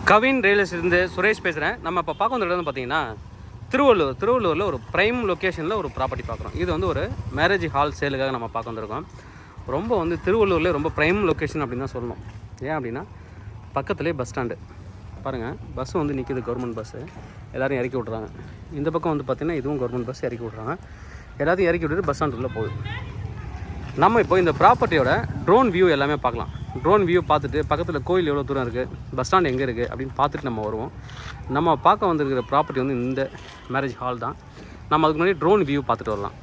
கவின் ரியலிஸ்ட்லேருந்து சுரேஷ் பேசுகிறேன். நம்ம இப்போ பார்க்க வந்த இடம் வந்து பார்த்தீங்கன்னா திருவள்ளூரில் ஒரு ப்ரைம் லொக்கேஷனில் ஒரு ப்ராப்பர்ட்டி பார்க்குறோம். இது வந்து ஒரு மேரேஜ் ஹால் சேலுக்காக நம்ம பார்க்க வந்திருக்கோம். ரொம்ப வந்து திருவள்ளூரில் ரொம்ப ப்ரைம் லொக்கேஷன் அப்படின்னு தான் சொல்லணும். ஏன் அப்படின்னா பக்கத்துலேயே பஸ் ஸ்டாண்டு பாருங்கள், பஸ்ஸு வந்து நிற்கிது, கவர்மெண்ட் பஸ்ஸு எல்லோரும் இறக்கி விட்றாங்க. இந்த பக்கம் வந்து பார்த்திங்கன்னா இதுவும் கவர்மெண்ட் பஸ் இறக்கி விட்றாங்க. எல்லாத்தையும் இறக்கி விட்டுட்டு பஸ் ஸ்டாண்டுக்குள்ளே போகுது. நம்ம இப்போ இந்த ப்ராப்பர்ட்டியோட ட்ரோன் வியூ எல்லாமே பார்க்கலாம். ட்ரோன் வியூ பார்த்துட்டு பக்கத்தில் கோயில் எவ்வளோ தூரம் இருக்குது, பஸ் ஸ்டாண்ட் எங்கே இருக்குது அப்படின்னு பார்த்துட்டு நம்ம வருவோம். நம்ம பார்க்க வந்திருக்கிற ப்ராப்பர்ட்டி வந்து இந்த மேரேஜ் ஹால் தான். நம்ம அதுக்கு முன்னாடி ட்ரோன் வியூ பார்த்துட்டு வரலாம்.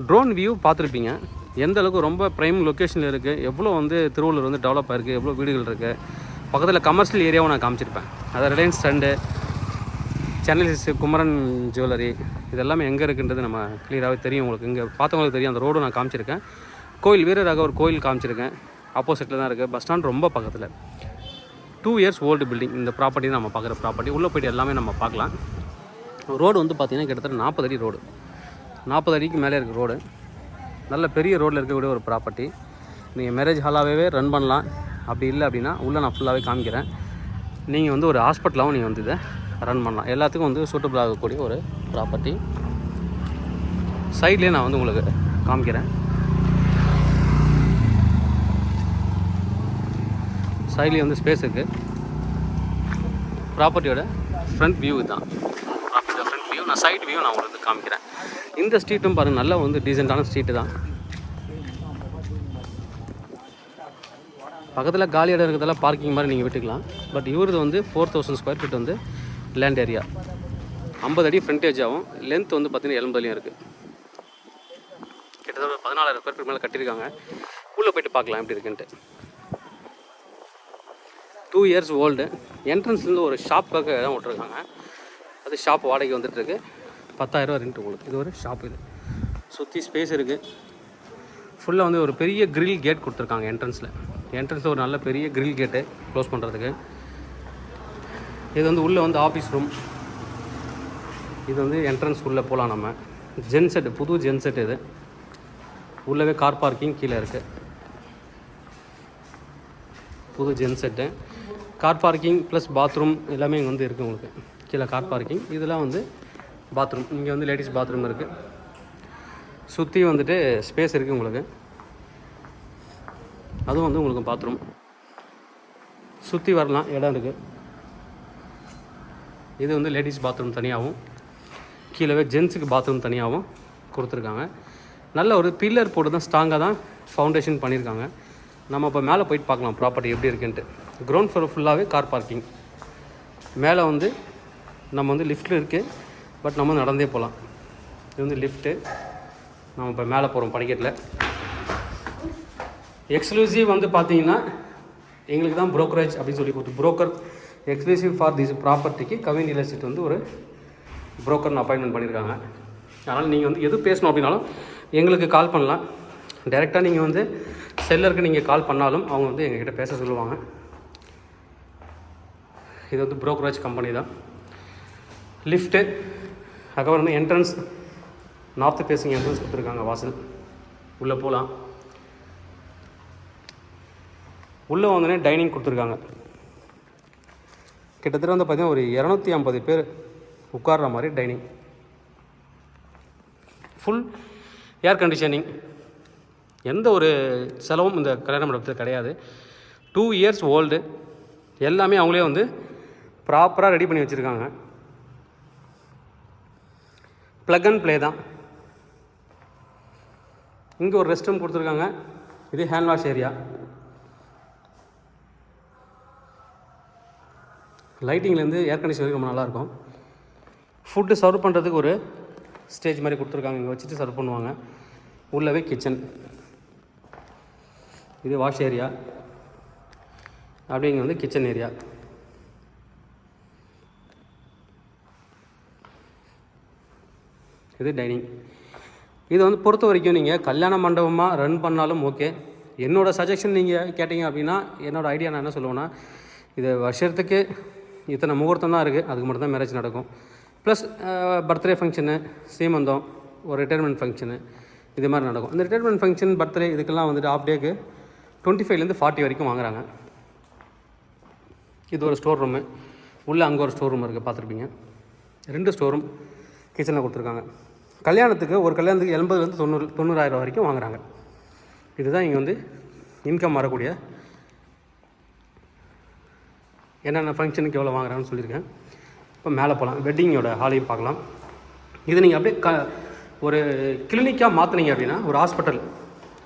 ட்ரோன் வியூ பார்த்துருப்பீங்க, எந்த அளவுக்கு ரொம்ப ப்ரைம் லொக்கேஷனில் இருக்குது, எவ்வளோ வந்து திருவள்ளூர் வந்து டெவலப் ஆகிருக்கு, எவ்வளோ வீடுகள் இருக்குது. பக்கத்தில் கமர்ஷியல் ஏரியாவும் நான் காமிச்சிருப்பேன். அதாவது Reliance stand, Chennai Kumaran jewellery, இதெல்லாமே எங்கே இருக்குன்றது நம்ம கிளியராகவே தெரியும் உங்களுக்கு. இங்கே பார்த்தவங்களுக்கு தெரியும். அந்த ரோடு நான் காமிச்சிருக்கேன். கோயில் வீரராக ஒரு கோயில் காமிச்சிருக்கேன். ஆப்போசிட்டில் தான் இருக்குது. பஸ் ஸ்டாண்ட் ரொம்ப பக்கத்தில். 2 years ஓல்டு பில்டிங் இந்த ப்ராப்பர்ட்டி நம்ம பார்க்குற ப்ராப்பர்ட்டி. உள்ளே போய்ட்டு எல்லாமே நம்ம பார்க்கலாம். ரோடு வந்து பார்த்திங்கன்னா கிட்டத்தட்ட 40 அடி ரோடு, 40 அடிக்கு மேலே இருக்குது ரோடு. நல்ல பெரிய ரோட்டில் இருக்கக்கூடிய ஒரு ப்ராப்பர்ட்டி. நீங்கள் மேரேஜ் ஹாலாகவே ரன் பண்ணலாம். அப்படி இல்லை அப்படின்னா உள்ளே நான் ஃபுல்லாகவே காமிக்கிறேன். நீங்கள் வந்து ஒரு ஹாஸ்பிட்டலாகவும் நீங்கள் வந்து இதை ரன் பண்ணலாம். எல்லாத்துக்கும் வந்து சூட்டபிள் ஆகக்கூடிய ஒரு ப்ராப்பர்ட்டி. சைட்லேயே நான் வந்து உங்களுக்கு காமிக்கிறேன். சைட்லேயும் வந்து ஸ்பேஸ் இருக்குது. ப்ராப்பர்ட்டியோட ஃப்ரண்ட் வியூ தான். ப்ராப்பர்ட்டியோட ஃப்ரண்ட் வியூ. நான் சைட் வியூ நான் உங்களுக்கு காமிக்கிறேன். இந்த ஸ்ட்ரீட்டும் பாருங்கள், நல்லா வந்து டீசெண்டான ஸ்ட்ரீட்டு தான். பக்கத்தில் காலி இடம் இருக்கிறதெல்லாம் பார்க்கிங் மாதிரி நீங்கள் விட்டுக்கலாம். பட் இவரது வந்து 4000 ஸ்கொயர் ஃபீட் வந்து லேண்ட் ஏரியா. 50 அடி ஃப்ரண்டேஜ் ஆகும். லென்த் வந்து பார்த்தீங்கன்னா 70 அடியும் இருக்குது. கிட்டத்தட்ட 14,000 ஸ்கொயர் ஃபீட் மேலே கட்டியிருக்காங்க. உள்ளே போய்ட்டு பார்க்கலாம் எப்படி இருக்குன்ட்டு. 2 இயர்ஸ் ஓல்டு. என்ட்ரன்ஸ்லேருந்து ஒரு ஷாப்புக்காக இடம் விட்ருக்காங்க. அது ஷாப் வாடகை வந்துட்டுருக்கு. 10,000 ரெண்ட் உங்களுக்கு. இது ஒரு ஷாப். இது சுற்றி ஸ்பேஸ் இருக்குது. ஃபுல்லாக வந்து ஒரு பெரிய கிரில் கேட் கொடுத்துருக்காங்க என்ட்ரன்ஸில் ஒரு நல்ல பெரிய கிரில் கேட்டு க்ளோஸ் பண்ணுறதுக்கு. இது வந்து உள்ளே வந்து ஆஃபீஸ் ரூம். இது வந்து என்ட்ரன்ஸ் உள்ளே போகலாம் நம்ம. ஜென்செட், புது ஜென்செட். இது உள்ளவே கார் பார்க்கிங் கீழே இருக்குது. புது ஜென்செட்டு, கார் பார்க்கிங் ப்ளஸ் பாத்ரூம் எல்லாமே இங்கே வந்து இருக்குது உங்களுக்கு. கீழே கார் பார்க்கிங், இதெல்லாம் வந்து பாத்ரூம். இங்கே வந்து லேடிஸ் பாத்ரூம் இருக்குது. சுற்றி வந்துட்டு ஸ்பேஸ் இருக்குது உங்களுக்கு. அதுவும் வந்து உங்களுக்கு பாத்ரூம். சுற்றி வரலாம், இடம் இருக்குது. இது வந்து லேடிஸ் பாத்ரூம் தனியாகவும், கீழே ஜென்ஸுக்கு பாத்ரூம் தனியாகவும் கொடுத்துருக்காங்க. நல்ல ஒரு பில்லர் போட்டு தான் ஸ்ட்ராங்காக தான் ஃபவுண்டேஷன் பண்ணியிருக்காங்க. நம்ம இப்போ மேலே போயிட்டு பார்க்கலாம் ப்ராப்பர்ட்டி எப்படி இருக்குன்ட்டு. கிரவுண்ட் ஃப்ளோர் ஃபுல்லாகவே கார் பார்க்கிங். மேலே வந்து நம்ம வந்து லிஃப்ட்டில் இருக்குது. பட் நம்ம நடந்தே போகலாம். இது வந்து லிஃப்ட்டு. நம்ம இப்போ மேலே போகிறோம் படிக்கட்டில். எக்ஸ்க்ளூசிவ் வந்து பார்த்தீங்கன்னா எங்களுக்கு தான் ப்ரோக்கரேஜ் அப்படின்னு சொல்லி கொடுத்து, ப்ரோக்கர் எக்ஸ்க்ளூசிவ் ஃபார் திஸ் ப்ராப்பர்ட்டிக்கு கவின் ரியல் எஸ்டேட் வந்து ஒரு ப்ரோக்கர்னு அப்பாயின்மெண்ட் பண்ணியிருக்காங்க. அதனால் நீங்கள் வந்து எது பேசணும் அப்படின்னாலும் எங்களுக்கு கால் பண்ணலாம். டைரெக்டாக நீங்கள் வந்து செல்லருக்கு நீங்கள் கால் பண்ணாலும் அவங்க வந்து எங்ககிட்ட பேச சொல்லுவாங்க. இது வந்து ப்ரோக்கரேஜ் கம்பெனி தான். லிஃப்ட்டு, அதுக்கப்புறம் வந்து என்ட்ரன்ஸ், நார்த்து ஃபேஸிங் என்ட்ரன்ஸ் கொடுத்துருக்காங்க. வாசல் உள்ளே போகலாம். உள்ளே வந்தோடனே டைனிங் கொடுத்துருக்காங்க. கிட்டத்தட்ட வந்து பார்த்திங்கன்னா ஒரு 250 பேர் உட்கார்ற மாதிரி டைனிங். Full air conditioning. எந்த ஒரு செலவும் இந்த கல்யாண மண்டபத்தில் கிடையாது. 2 இயர்ஸ் ஓல்டு. எல்லாமே அவங்களே வந்து ப்ராப்பராக ரெடி பண்ணி வச்சுருக்காங்க. ப்ளக் அண்ட் ப்ளே தான். இங்கே ஒரு ரெஸ்ட் ரூம் கொடுத்துருக்காங்க. இது ஹேண்ட் வாஷ் ஏரியா. லைட்டிங்லேருந்து ஏர் கண்டிஷன் ரொம்ப நல்லாயிருக்கும். ஃபுட்டு சர்வ் பண்ணுறதுக்கு ஒரு ஸ்டேஜ் மாதிரி கொடுத்துருக்காங்க. இங்கே வச்சுட்டு சர்வ் பண்ணுவாங்க. உள்ளவே கிச்சன். இது வாஷ் ஏரியா. அப்படி இங்கே வந்து கிச்சன் ஏரியா. இது டைனிங். இது வந்து பொறுத்த வரைக்கும் நீங்கள் கல்யாண மண்டபமாக ரன் பண்ணாலும் ஓகே. என்னோடய சஜஷன் நீங்கள் கேட்டிங்க அப்படின்னா என்னோடய ஐடியா நான் என்ன சொல்லுவேன்னா, இது வருஷத்துக்கு இத்தனை முகூர்த்தம் தான் இருக்குது. அதுக்கு மட்டும் தான் மேரேஜ் நடக்கும். ப்ளஸ் பர்த்டே ஃபங்க்ஷனு, சீமந்தம், ஒரு ரிட்டையர்மெண்ட் ஃபங்க்ஷனு, இது மாதிரி நடக்கும். இந்த ரிட்டையர்மெண்ட் ஃபங்க்ஷன், பர்த்டே இதுக்கெல்லாம் வந்துட்டு ஆஃப் டேக்கு 25லேருந்து 40 வரைக்கும் வாங்குறாங்க. இது ஒரு ஸ்டோர் ரூமு. உள்ளே அங்கே ஒரு ஸ்டோர் ரூம் இருக்குது, பார்த்துருப்பீங்க. 2 ஸ்டோர் ரூம் கிச்சனில் கொடுத்துருக்காங்க. கல்யாணத்துக்கு ஒரு கல்யாணத்துக்கு 80லேருந்து 90,000 வரைக்கும் வாங்குறாங்க. இதுதான் இங்கே வந்து இன்கம் வரக்கூடிய, என்னென்ன ஃபங்க்ஷனுக்கு எவ்வளோ வாங்குறாங்கன்னு சொல்லியிருக்கேன். இப்போ மேலே போகலாம். வெட்டிங்கோட ஹாலையும் பார்க்கலாம். இது நீங்கள் அப்படியே ஒரு கிளினிக்காக மாற்றினீங்க அப்படின்னா, ஒரு ஹாஸ்பிட்டல்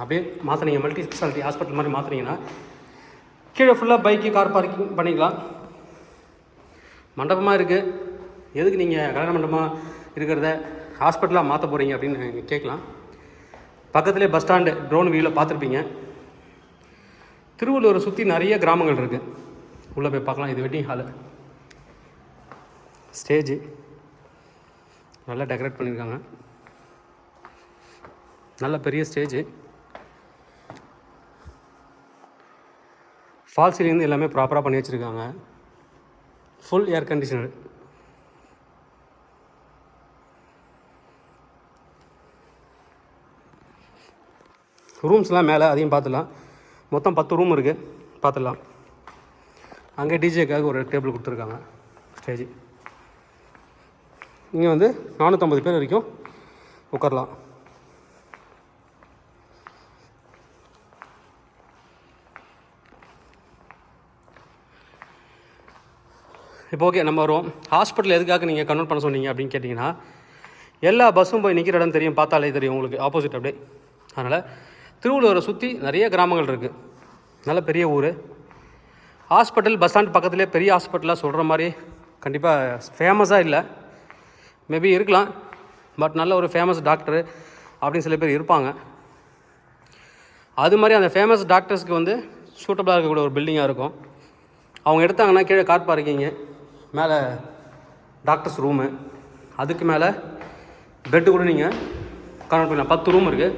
அப்படியே மாற்றினீங்க, மல்டி ஸ்பெஷாலிட்டி ஹாஸ்பிட்டல் மாதிரி மாற்றினீங்கன்னா, கீழே ஃபுல்லாக பைக்கு, கார் பார்க்கிங் பண்ணிக்கலாம். மண்டபமாக இருக்குது, எதுக்கு நீங்கள் கல்யாண மண்டபமாக இருக்கிறத ஹாஸ்பிட்டலாக மாற்ற போகிறீங்க அப்படின்னு நீங்கள் கேட்கலாம். பக்கத்துலேயே பஸ் ஸ்டாண்டு ட்ரோன் வியூவில் பார்த்துருப்பீங்க. திருவள்ளூரை சுற்றி நிறைய கிராமங்கள் இருக்குது. உள்ளே போய் பார்க்கலாம். இது வெட்டிங் ஹாலு. ஸ்டேஜு நல்லா டெக்கரேட் பண்ணியிருக்காங்க. நல்ல பெரிய ஸ்டேஜு. ஃபால் சீலிங் எல்லாமே ப்ராப்பராக பண்ணி வச்சுருக்காங்க. Full air conditioner. ரூம்ஸ்லாம் மேலே அதையும் பார்த்துடலாம். மொத்தம் 10 ரூம் இருக்குது, பார்த்துடலாம். அங்கே டிஜேக்காக ஒரு டேபிள் கொடுத்துருக்காங்க. ஸ்டேஜ் இங்கே வந்து 450 பேர் வரைக்கும் உட்காரலாம். இப்போ ஓகே நம்ம வருவோம். ஹாஸ்பிட்டல் எதுக்காக நீங்கள் கன்வெர்ட் பண்ண சொன்னீங்க அப்படின்னு கேட்டிங்கன்னா, எல்லா பஸ்ஸும் போய் நிற்கிற இடம் தெரியும், பார்த்தாலே தெரியும் உங்களுக்கு, ஆப்போசிட் அப்படியே. அதனால் திருவள்ளூரை சுற்றி நிறைய கிராமங்கள் இருக்குது, நல்ல பெரிய ஊர். ஹாஸ்பிட்டல் பஸ் ஸ்டாண்ட் பக்கத்துலேயே பெரிய ஹாஸ்பிட்டலாக சொல்கிற மாதிரி கண்டிப்பாக ஃபேமஸாக இல்லை, மேபி இருக்கலாம், பட் நல்ல ஒரு ஃபேமஸ் டாக்டரு அப்படின்னு சில பேர் இருப்பாங்க. அது மாதிரி அந்த ஃபேமஸ் டாக்டர்ஸ்க்கு வந்து சூட்டபுளாக இருக்கக்கூடிய ஒரு பில்டிங்காக இருக்கும். அவங்க எடுத்தாங்கன்னா கீழே கார் பார்க்கிங்கு, மேலே டாக்டர்ஸ் ரூமு, அதுக்கு மேலே பெட்டு கூட நீங்கள் கன்வெர்ட் பண்ணிக்கலாம். 10 ரூம் இருக்குது,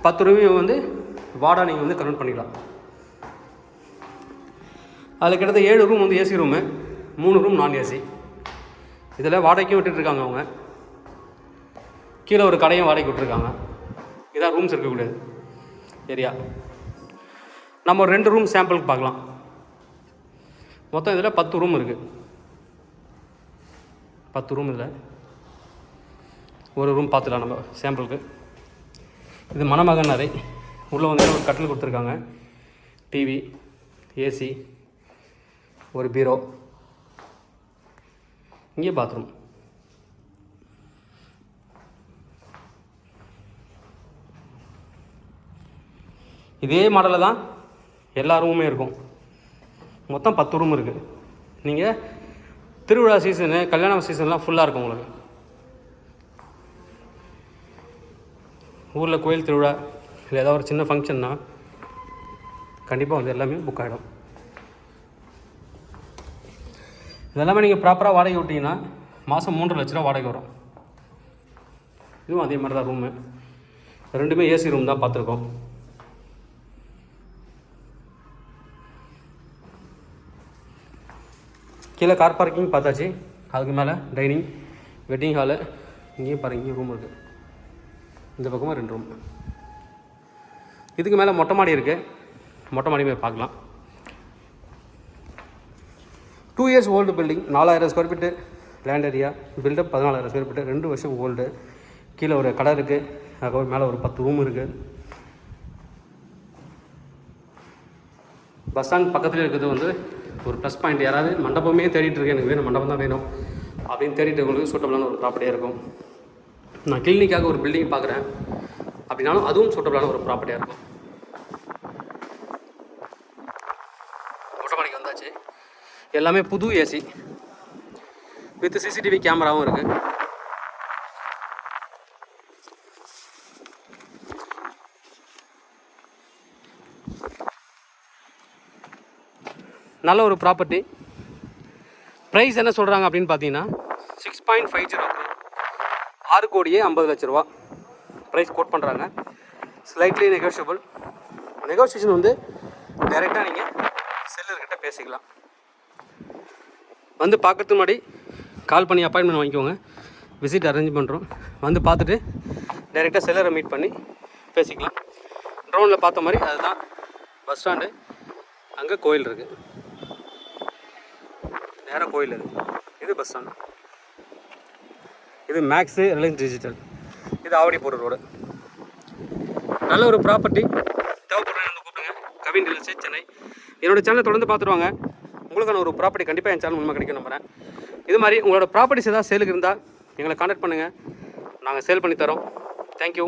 10 ரூமையும் வந்து வார்டாக நீங்கள் வந்து கன்வெர்ட் பண்ணிக்கலாம். அதில் கிட்டத்தட்ட 7 ரூம் வந்து ஏசி ரூமு, 3 ரூம் நான் ஏசி. இதில் வாடகைக்கும் விட்டுட்ருக்காங்க அவங்க. கீழே ஒரு கடையும் வாடகைக்கு விட்டுருக்காங்க. இதான் ரூம்ஸ் இருக்கக்கூடியது ஏரியா. நம்ம ஒரு 2 ரூம் சாம்பிளுக்கு பார்க்கலாம். மொத்தம் இதில் 10 ரூம் இருக்குது. 10 ரூம் இதில் ஒரு ரூம் பார்த்துக்கலாம் நம்ம சாம்பிளுக்கு. இது மணமகன் அறை. உள்ளே வந்து ஒரு கட்டில் கொடுத்துருக்காங்க, டிவி, ஏசி, ஒரு பீரோ, இங்கே பாத்ரூம். இதே மாடலில் தான் எல்லா ரூமுமே இருக்கும். மொத்தம் 10 ரூம் இருக்குது. நீங்கள் திருவிழா சீசனு, கல்யாண சீசன்லாம் ஃபுல்லாக இருக்கும் உங்களுக்கு. ஊரில் கோயில் திருவிழா இல்லை ஏதாவது ஒரு சின்ன ஃபங்க்ஷன்னா கண்டிப்பாக வந்து எல்லாமே புக் ஆகிடும். இதெல்லாமே நீங்கள் ப்ராப்பராக வாடகை விட்டிங்கன்னா மாதம் 3 லட்ச ரூபா வாடகை வரும். இதுவும் அதே மாதிரி தான் ரூமு. 2மே ஏசி ரூம் தான் பார்த்துருக்கோம். கீழே கார் பார்க்கிங் பார்த்தாச்சு. அதுக்கு மேலே டைனிங், வெட்டிங் ஹாலு, இங்கேயும் பாருங்க, இங்கேயும் ரூம் இருக்குது. இந்த பக்கமாக 2 ரூம். இதுக்கு மேலே மொட்டை மாடி இருக்குது. மொட்டை மாடி போய் பார்க்கலாம். 2 years old building, 4000 square feet land area, built-up 14,000 square feet, 2 வருஷம் ஓல்டு. கீழே ஒரு கடை இருக்குது, அதுக்கப்புறம் மேலே ஒரு 10 ரூம் இருக்குது. பஸ் ஸ்டாண்ட் பக்கத்தில் இருக்கிறது வந்து ஒரு ப்ளஸ் பாயிண்ட். யாராவது மண்டபமே தேடிட்டு இருக்கேன், எனக்கு வேணும் மண்டபம் தான் வேணும் அப்படின்னு தேடிட்டு உங்களுக்கு சூட்டபிளான ஒரு ப்ராப்பர்ட்டியாக இருக்கும். நான் கிளினிக்காக ஒரு பில்டிங் பார்க்குறேன் அப்படின்னாலும் அதுவும் சூட்டபிளான ஒரு ப்ராப்பர்ட்டியாக இருக்கும். மொட்டை மாடிக்கு வந்தாச்சு. எல்லாமே புது ஏசி வித் சிசிடிவி கேமராவும் இருக்குது. நல்ல ஒரு ப்ராப்பர்ட்டி. ப்ரைஸ் என்ன சொல்கிறாங்க அப்படின்னு பார்த்தீங்கன்னா 6.50 6,50,00,000 ப்ரைஸ் கோட் பண்ணுறாங்க. Slightly negotiable. நெகோசியேஷன் வந்து டைரெக்டாக நீங்கள் செல்லர்கிட்ட பேசிக்கலாம். வந்து பார்க்கறதுக்கு முன்னாடி கால் பண்ணி அப்பாயின்மெண்ட் வாங்கிக்கோங்க. விசிட் அரேஞ்ச் பண்ணுறோம். வந்து பார்த்துட்டு டைரெக்டாக செல்லரை மீட் பண்ணி பேசிக்கலாம். ட்ரோனில் பார்த்த மாதிரி அதுதான் பஸ் ஸ்டாண்டு. அங்கே கோயில் இருக்குது, நேராக கோயில். இது பஸ் ஸ்டாண்டு. இது மேக்ஸு ரிலையன்ஸ் டிஜிட்டல். இது ஆவடிப்பூர் ரோடு. நல்ல ஒரு ப்ராப்பர்ட்டி. தேவைப்படுறேன் கூப்பிடுங்க. Kavin real estate Chennai. என்னோடய சேனலை தொடர்ந்து பார்த்துருவாங்க. உங்களுக்கான ஒரு ப்ராப்பர்ட்டி கண்டிப்பாக என் சேனல் மூலமாக கிடைக்கும் நம்புறேன். இது மாதிரி உங்களோட ப்ராப்பர்ட்டிஸ் ஏதாவது சேலுக்கு இருந்தால் எங்களை கான்டாக்ட் பண்ணுங்கள், நாங்கள் சேல் பண்ணி தரோம். தேங்க்யூ.